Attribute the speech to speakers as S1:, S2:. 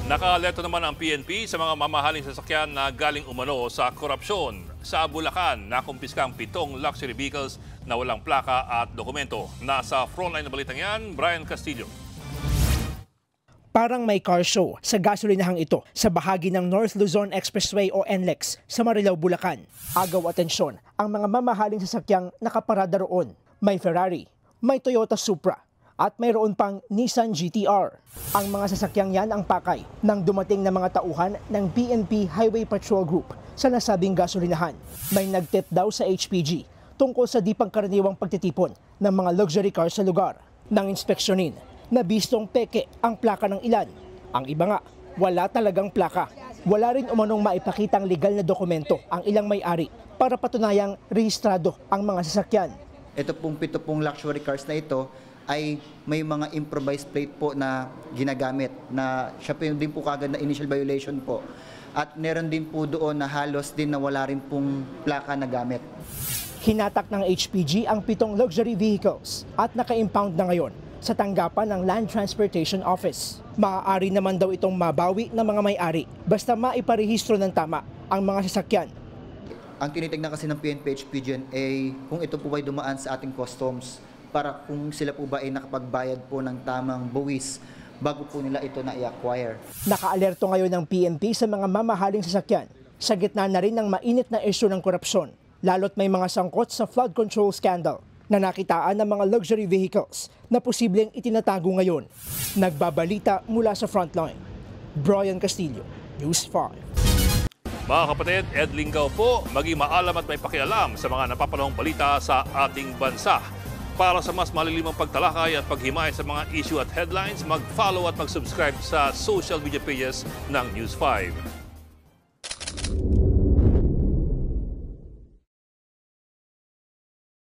S1: Nakaalerto naman ang PNP sa mga mamahaling sasakyan na galing umano sa korupsyon. Sa Bulacan, nakumpiska ang 7 luxury vehicles na walang plaka at dokumento. Nasa frontline na balitang yan, Brian Castillo.
S2: Parang may car show sa gasolinahang ito sa bahagi ng North Luzon Expressway o NLEX sa Marilao, Bulacan. Agaw atensyon ang mga mamahaling sasakyang nakaparada roon. May Ferrari, may Toyota Supra, at mayroon pang Nissan GT-R. Ang mga sasakyang yan ang pakay ng dumating na mga tauhan ng PNP Highway Patrol Group sa nasabing gasolinahan. May nagtip daw sa HPG tungkol sa di pagkaraniwang pagtitipon ng mga luxury cars sa lugar. Nang inspeksyonin, nabistong peke ang plaka ng ilan. Ang iba nga, wala talagang plaka. Wala rin umanong maipakitang legal na dokumento ang ilang may-ari para patunayang rehistrado ang mga sasakyan.
S3: Ito pong 7 luxury cars na ito ay may mga improvised plate po na ginagamit na siya po din po kagad na initial violation po. At meron din po doon na halos din na wala rin pong plaka na gamit.
S2: Hinatak ng HPG ang 7 luxury vehicles at naka-impound na ngayon sa tanggapan ng Land Transportation Office. Maaari naman daw itong mabawi ng mga may-ari basta maiparehistro ng tama ang mga sasakyan.
S3: Ang tinitignan kasi ng PNP HPG ay kung ito po ay dumaan sa ating customs para kung sila po ba ay nakapagbayad po ng tamang buwis bago po nila ito na i-acquire.
S2: Nakaalerto ngayon ng PNP sa mga mamahaling sasakyan sa gitna na rin ng mainit na issue ng korupsyon, lalo't may mga sangkot sa flood control scandal na nakitaan ng mga luxury vehicles na posibleng itinatago ngayon. Nagbabalita mula sa frontline, Brian Castillo, News 5.
S1: Mga kapatid, Ed Lingaw po, maging maalam at may pakialam sa mga napapanahong balita sa ating bansa. Para sa mas malilimang pagtalakay at paghimay sa mga issue at headlines, mag-follow at mag-subscribe sa social media pages ng News 5.